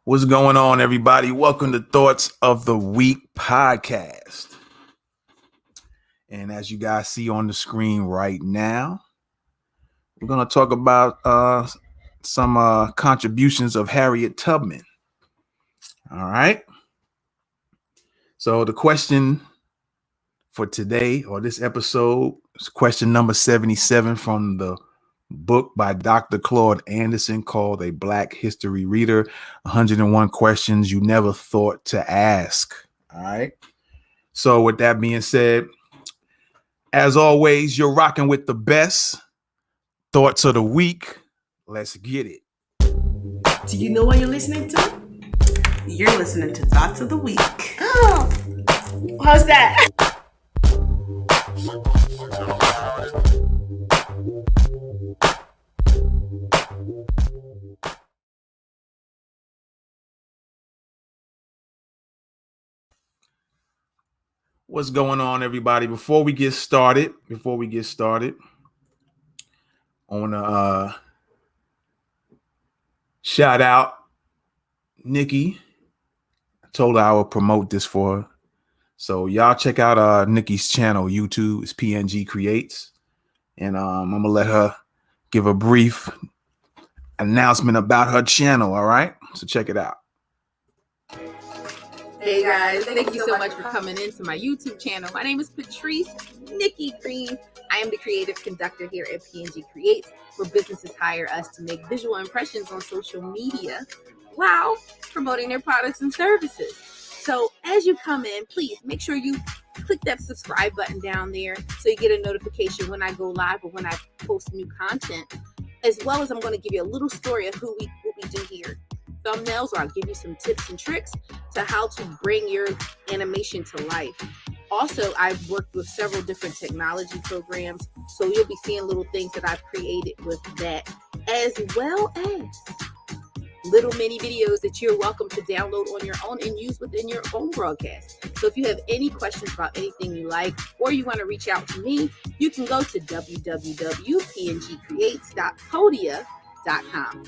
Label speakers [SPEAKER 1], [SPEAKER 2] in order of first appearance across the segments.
[SPEAKER 1] What's going on, everybody? Welcome to Thoughts of the Week podcast. And as you guys see on the screen right now, we're going to talk about some contributions of Harriet Tubman. All right. So the question for today or this episode is question number 77 from the book by Dr. Claud Anderson called A Black History Reader, 101 Questions You Never Thought to Ask. All right. So with that being said, as always, you're rocking with the best thoughts of the week. Let's get it.
[SPEAKER 2] Do you know what you're listening to? You're listening to Thoughts of the Week.
[SPEAKER 3] Oh, how's that?
[SPEAKER 1] What's going on, everybody? Before we get started, I want to shout out Nikki. I told her I would promote this for her. So y'all check out Nikki's channel, YouTube. It's PNG Creates. And I'm going to let her give a brief announcement about her channel, all right? So check it out.
[SPEAKER 4] Hey guys, thank you so much for coming into my YouTube channel. My name is Patrice Nikki Green. I am the creative conductor here at PNG Creates, where businesses hire us to make visual impressions on social media while promoting their products and services. So as you come in, please make sure you click that subscribe button down there so you get a notification when I go live or when I post new content, as well as I'm going to give you a little story of what we do here. Thumbnails, or I'll give you some tips and tricks to how to bring your animation to life. Also, I've worked with several different technology programs, so you'll be seeing little things that I've created with that, as well as little mini videos that you're welcome to download on your own and use within your own broadcast. So if you have any questions about anything you like, or you want to reach out to me, you can go to www.pngcreates.podia.com.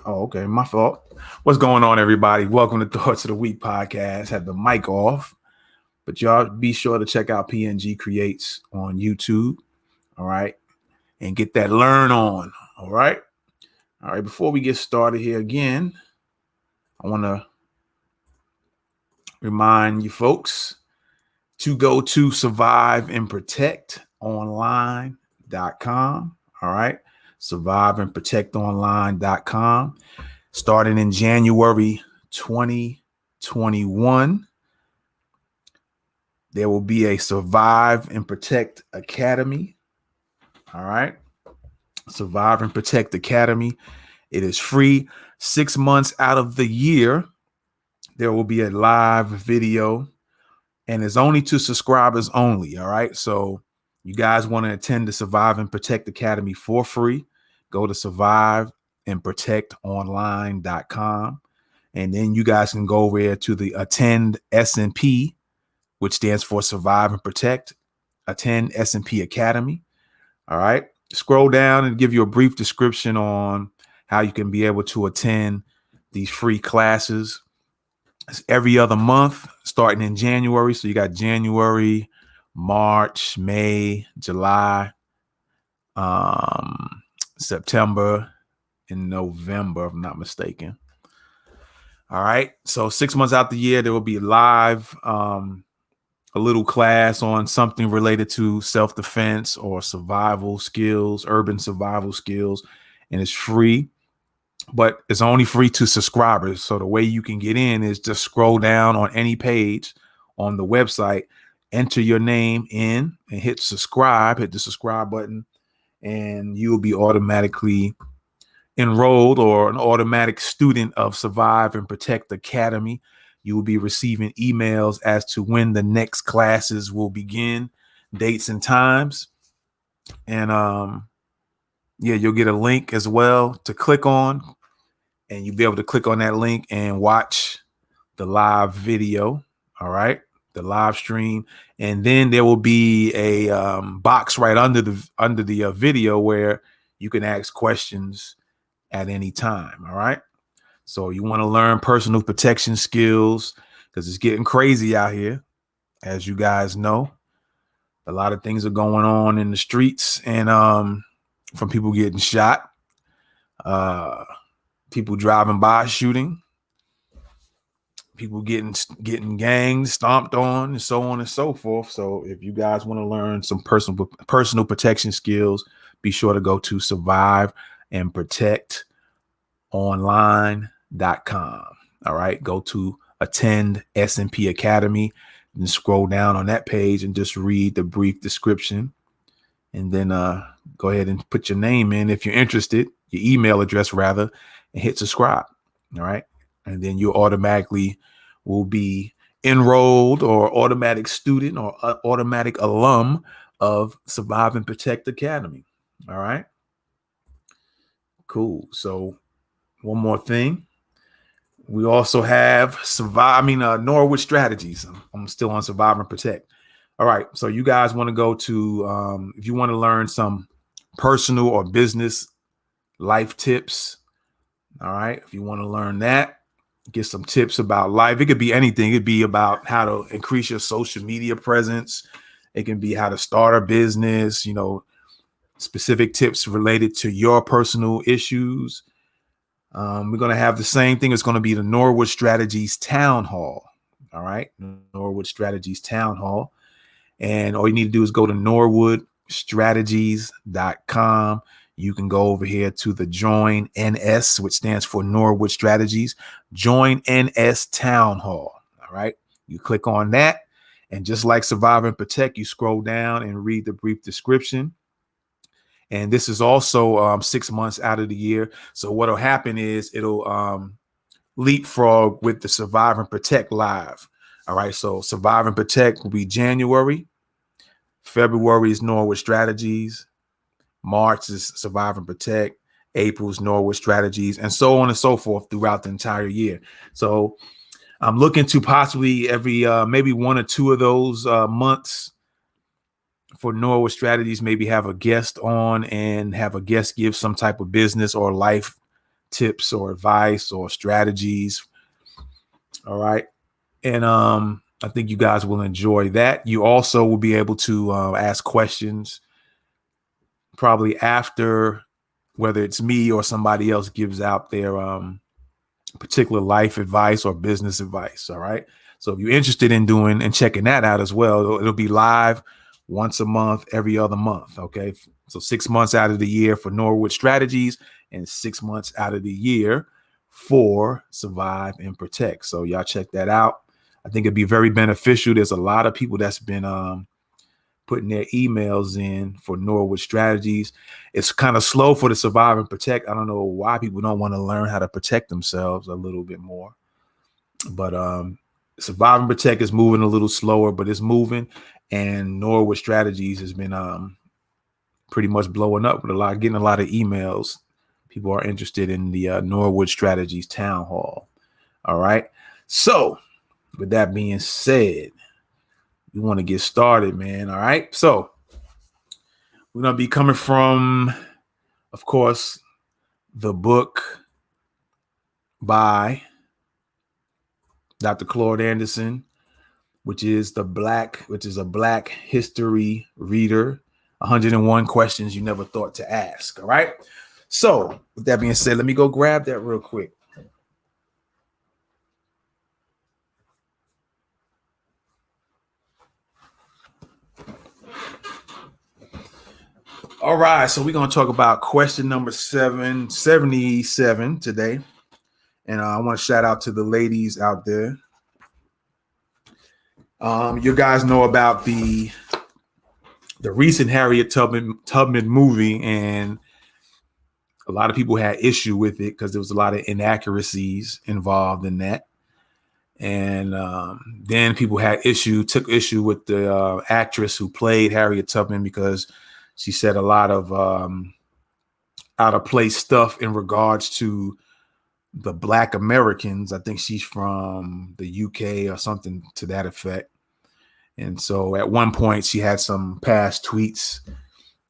[SPEAKER 1] Oh, okay. My fault. What's going on, everybody? Welcome to Thoughts of the Week podcast. Had the mic off, but y'all be sure to check out PNG Creates on YouTube. All right. And get that learn on. All right. All right. Before we get started here again, I want to remind you folks to go to surviveandprotectonline.com. All right. Surviveandprotectonline.com. Starting in January 2021, there will be a Survive and Protect Academy. All right. Survive and Protect Academy. It is free 6 months out of the year. There will be a live video, and it's only to subscribers only. All right. So you guys want to attend the Survive and Protect Academy for free, go to surviveandprotectonline.com. And then you guys can go over there to the Attend S&P, which stands for Survive and Protect, Attend S&P Academy. All right. Scroll down and give you a brief description on how you can be able to attend these free classes. It's every other month, starting in January. So you got January, March, May, July, September, and November, if I'm not mistaken. All right. So 6 months out the year, there will be live, a little class on something related to self-defense or survival skills, urban survival skills, and it's free, but it's only free to subscribers. So the way you can get in is just scroll down on any page on the website, enter your name in and hit the subscribe button, and you'll be automatically enrolled or an automatic student of Survive and Protect Academy. You will be receiving emails as to when the next classes will begin, dates and times. And you'll get a link as well to click on, and you'll be able to click on that link and watch the live video. All right, the live stream, and then there will be a box right under the video where you can ask questions at any time. All right, so you want to learn personal protection skills because it's getting crazy out here, as you guys know. A lot of things are going on in the streets, and from people getting shot, people driving by shooting, people getting gangs stomped on, and so on and so forth. So if you guys want to learn some personal protection skills, be sure to go to surviveandprotectonline.com. All right, go to attend S&P Academy and scroll down on that page and just read the brief description, and then go ahead and put your name in if you're interested, your email address rather, and hit subscribe. All right, and then you automatically will be enrolled or automatic student or automatic alum of Survive and Protect Academy. All right, cool. So one more thing. We also have Norwood Strategies. I'm still on Survive and Protect. All right. So you guys want to go to, if you want to learn some personal or business life tips. All right. If you want to learn that, get some tips about life. It could be anything. It could be about how to increase your social media presence. It can be how to start a business, specific tips related to your personal issues. We're going to have the same thing. It's going to be the Norwood Strategies Town Hall. All right. Norwood Strategies Town Hall. And all you need to do is go to norwoodstrategies.com. You can go over here to the Join NS, which stands for Norwood Strategies. Join NS Town Hall. All right. You click on that. And just like Survive and Protect, you scroll down and read the brief description. And this is also 6 months out of the year. So what'll happen is it'll leapfrog with the Survive and Protect Live. All right. So Survive and Protect will be January. February is Norwood Strategies. March is Survive and Protect. April is Norwood Strategies, and so on and so forth throughout the entire year. So I'm looking to possibly every maybe one or two of those months for Norwood Strategies, maybe have a guest on and have a guest give some type of business or life tips or advice or strategies. All right. And I think you guys will enjoy that. You also will be able to ask questions probably after, whether it's me or somebody else gives out their particular life advice or business advice. All right. So if you're interested in doing and checking that out as well, it'll be live once a month, every other month. Okay. So 6 months out of the year for Norwood Strategies and 6 months out of the year for Survive and Protect. So y'all check that out. I think it'd be very beneficial. There's a lot of people that's been putting their emails in for Norwood Strategies. It's kind of slow for the Survive and Protect. I don't know why people don't want to learn how to protect themselves a little bit more. But Survive and Protect is moving a little slower, but it's moving. And Norwood Strategies has been pretty much blowing up with getting a lot of emails. People are interested in the Norwood Strategies Town Hall. All right. So with that being said, we want to get started, man. All right. So we're going to be coming from, of course, the book by Dr. Claud Anderson, which is a Black history reader, 101 questions you never thought to ask. All right. So with that being said, let me go grab that real quick. All right, so we're going to talk about question number 777 today. And I want to shout out to the ladies out there. You guys know about the recent Harriet Tubman movie, and a lot of people had issue with it because there was a lot of inaccuracies involved in that. And then people took issue with the actress who played Harriet Tubman because she said a lot of out of place stuff in regards to the Black Americans. I think she's from the UK or something to that effect. And so at one point she had some past tweets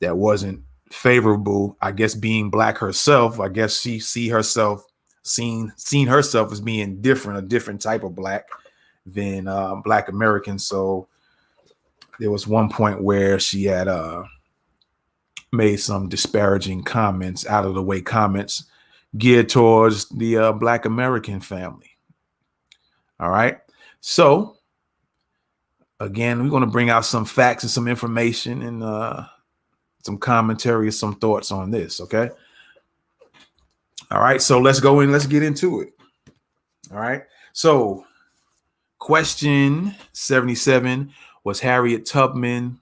[SPEAKER 1] that wasn't favorable. I guess being Black herself, I guess she seen herself as being different, a different type of Black than Black Americans. So there was one point where she had made some disparaging comments, out of the way comments geared towards the Black American family. All right. So again, we're going to bring out some facts and some information and some commentary, some thoughts on this. Okay. All right. So let's go in. Let's get into it. All right. So question 77, was Harriet Tubman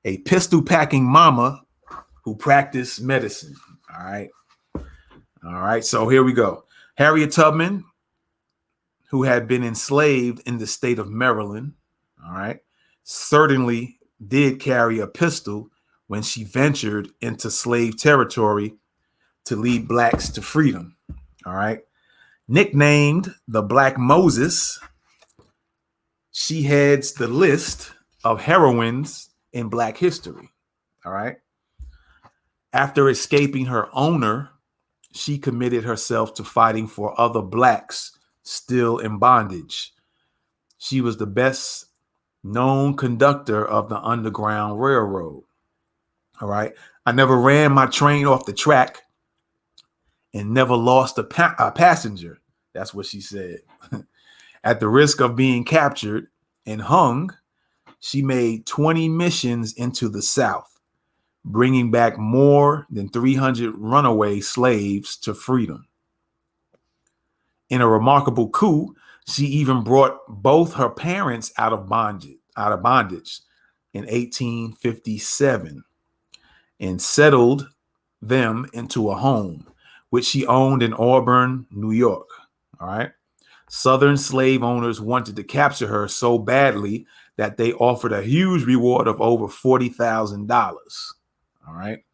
[SPEAKER 1] a pistol packing mama who practiced medicine? All right. All right. So here we go. Harriet Tubman, who had been enslaved in the state of Maryland, all right, certainly did carry a pistol when she ventured into slave territory to lead Blacks to freedom. All right. Nicknamed the Black Moses, she heads the list of heroines in Black history. All right. After escaping her owner, she committed herself to fighting for other Blacks still in bondage. She was the best known conductor of the Underground Railroad. All right. I never ran my train off the track and never lost a passenger. That's what she said. At the risk of being captured and hung, she made 20 missions into the South, bringing back more than 300 runaway slaves to freedom. In a remarkable coup, she even brought both her parents out of bondage in 1857 and settled them into a home, which she owned in Auburn, New York. All right. Southern slave owners wanted to capture her so badly that they offered a huge reward of over $40,000. All right.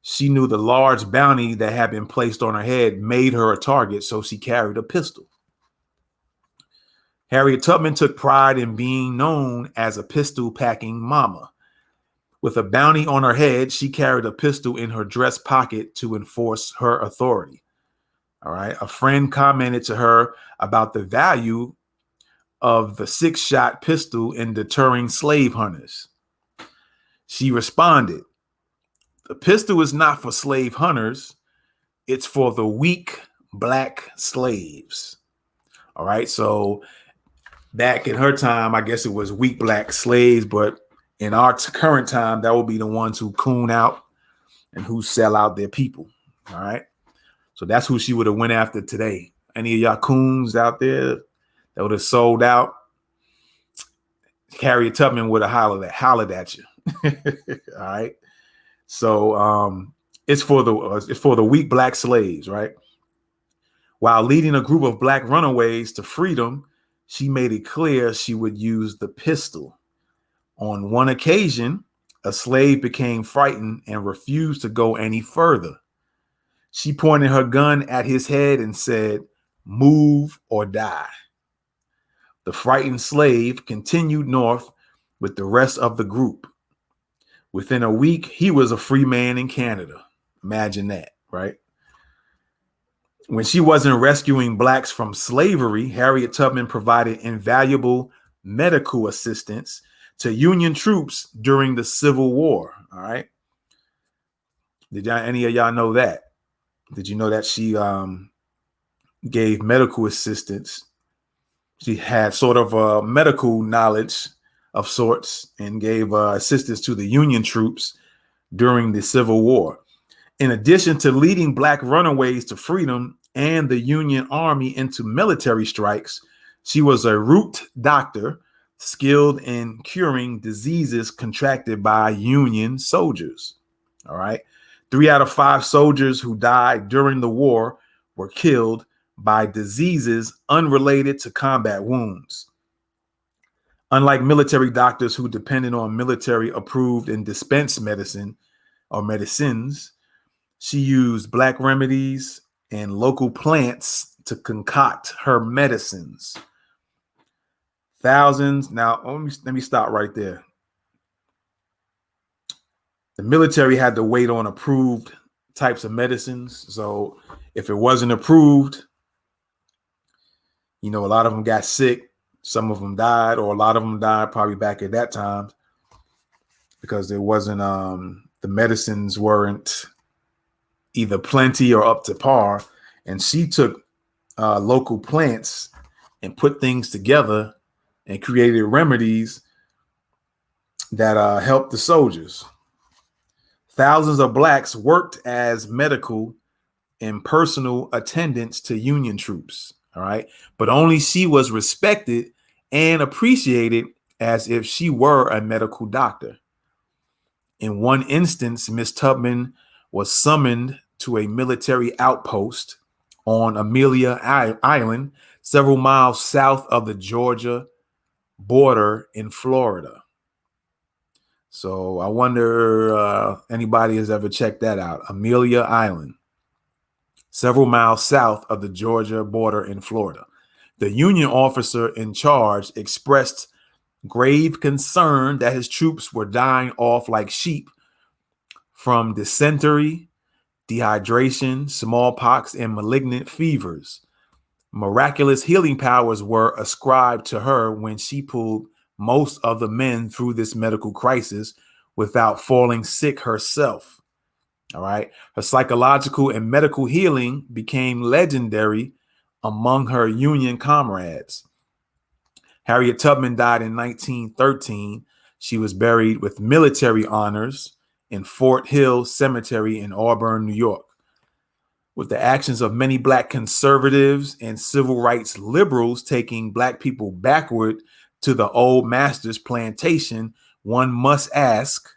[SPEAKER 1] She knew the large bounty that had been placed on her head made her a target, so she carried a pistol. Harriet Tubman took pride in being known as a pistol-packing mama. With a bounty on her head, she carried a pistol in her dress pocket to enforce her authority. All right. A friend commented to her about the value of the 6-shot pistol in deterring slave hunters. She responded, "The pistol is not for slave hunters. It's for the weak Black slaves." All right. So back in her time, I guess it was weak Black slaves, but in our current time, that would be the ones who coon out and who sell out their people. All right. So that's who she would have went after today. Any of y'all coons out there that would have sold out, Harriet Tubman would have hollered at you. All right. So it's for the weak Black slaves, right? While leading a group of Black runaways to freedom, she made it clear she would use the pistol. On one occasion, a slave became frightened and refused to go any further. She pointed her gun at his head and said, "Move or die." The frightened slave continued north with the rest of the group. Within a week, he was a free man in Canada. Imagine that, right? When she wasn't rescuing Blacks from slavery, Harriet Tubman provided invaluable medical assistance to Union troops during the Civil War. All right. Did any of y'all know that? Did you know that she gave medical assistance? She had sort of a medical knowledge of sorts and gave assistance to the Union troops during the Civil War. In addition to leading Black runaways to freedom and the Union Army into military strikes, she was a root doctor skilled in curing diseases contracted by Union soldiers. All right. 3 out of 5 soldiers who died during the war were killed by diseases unrelated to combat wounds. Unlike military doctors who depended on military approved and dispensed medicine or medicines, She used black remedies and local plants to concoct her medicines. Thousands. Now, let me stop right there. The military had to wait on approved types of medicines. So if it wasn't approved, a lot of them got sick. Some of them died, or a lot of them died probably back at that time because there wasn't, the medicines weren't either plenty or up to par. And she took local plants and put things together and created remedies that helped the soldiers. Thousands of blacks worked as medical and personal attendants to Union troops. All right. But only she was respected and appreciated as if she were a medical doctor. In one instance, Miss Tubman was summoned to a military outpost on Amelia Island, several miles south of the Georgia border in Florida. So I wonder anybody has ever checked that out. Amelia Island, several miles south of the Georgia border in Florida. The Union officer in charge expressed grave concern that his troops were dying off like sheep from dysentery, dehydration, smallpox, and malignant fevers. Miraculous healing powers were ascribed to her when she pulled most of the men through this medical crisis without falling sick herself. All right. Her psychological and medical healing became legendary among her Union comrades. Harriet Tubman died in 1913. She was buried with military honors in Fort Hill Cemetery in Auburn, New York. With the actions of many black conservatives and civil rights liberals taking black people backward to the old master's plantation, one must ask,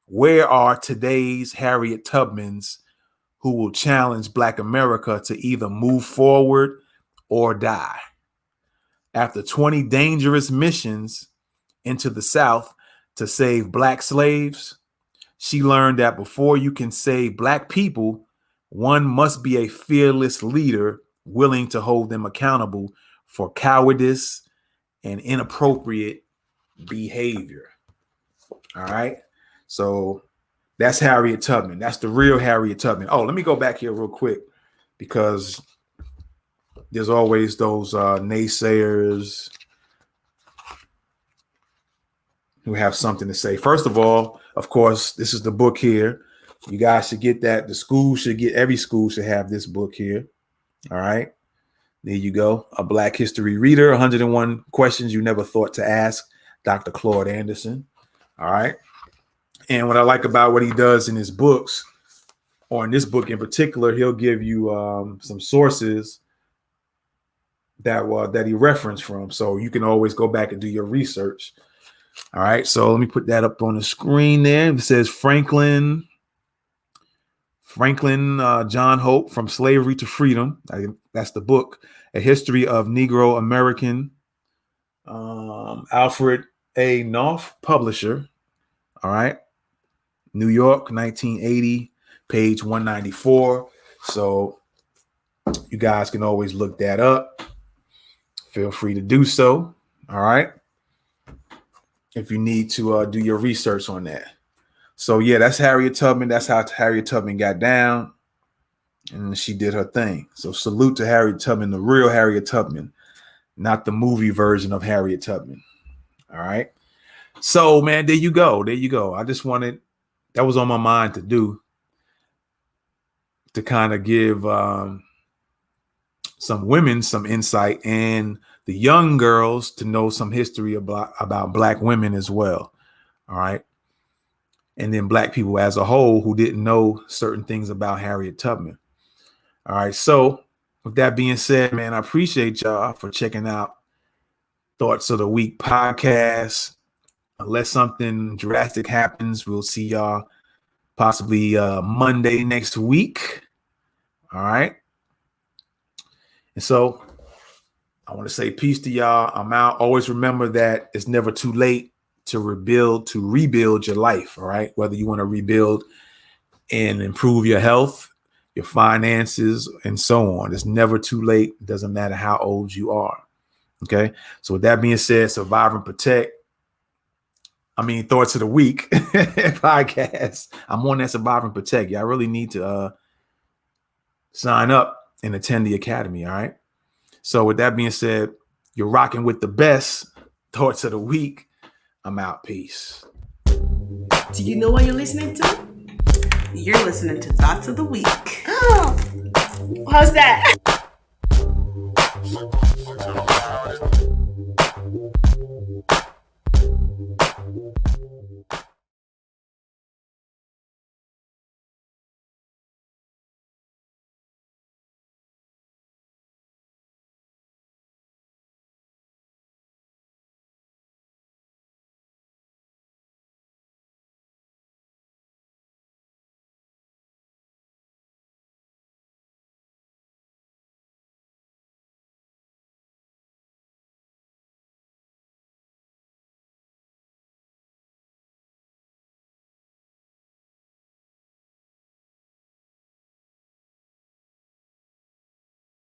[SPEAKER 1] where are today's Harriet Tubmans who will challenge Black America to either move forward or die? After 20 dangerous missions into the South to save black slaves, she learned that before you can save black people, one must be a fearless leader willing to hold them accountable for cowardice and inappropriate behavior. All right. So that's Harriet Tubman. That's the real Harriet Tubman. Oh, let me go back here real quick because there's always those naysayers who have something to say. First of all, of course, this is the book here. You guys should get that. Every school should have this book here. All right. There you go. A Black History Reader, 101 Questions You Never Thought to Ask, Dr. Claud Anderson. All right. And what I like about what he does in his books, or in this book in particular, he'll give you some sources that he referenced from. So you can always go back and do your research. All right. So let me put that up on the screen there. It says Franklin John Hope, From Slavery to Freedom. That's the book. A History of Negro American. Alfred A. Knopf, publisher. All right. New York, 1980, page 194. So you guys can always look that up. Feel free to do so. All right. If you need to do your research on that. So yeah, that's Harriet Tubman. That's how Harriet Tubman got down, and she did her thing. So salute to Harriet Tubman, the real Harriet Tubman, not the movie version of Harriet Tubman. All right. So man, there you go. I just wanted, that was on my mind to do, to kind of give some women some insight and the young girls to know some history about Black women as well. All right. And then Black people as a whole who didn't know certain things about Harriet Tubman. All right. So with that being said, man, I appreciate y'all for checking out Thoughts of the Week podcast. Unless something drastic happens, we'll see y'all possibly Monday next week. All right. And so I want to say peace to y'all. I'm out. Always remember that it's never too late to rebuild your life. All right. Whether you want to rebuild and improve your health, your finances, and so on. It's never too late. It doesn't matter how old you are. Okay. So with that being said, Survive and Protect. Thoughts of the Week podcast. I'm on that Survive and Protect. Y'all really need to sign up and attend the academy. All right. So with that being said, you're rocking with the best Thoughts of the Week. I'm out. Peace.
[SPEAKER 2] Do you know what you're listening to? You're listening to Thoughts of the Week.
[SPEAKER 3] Oh, how's that?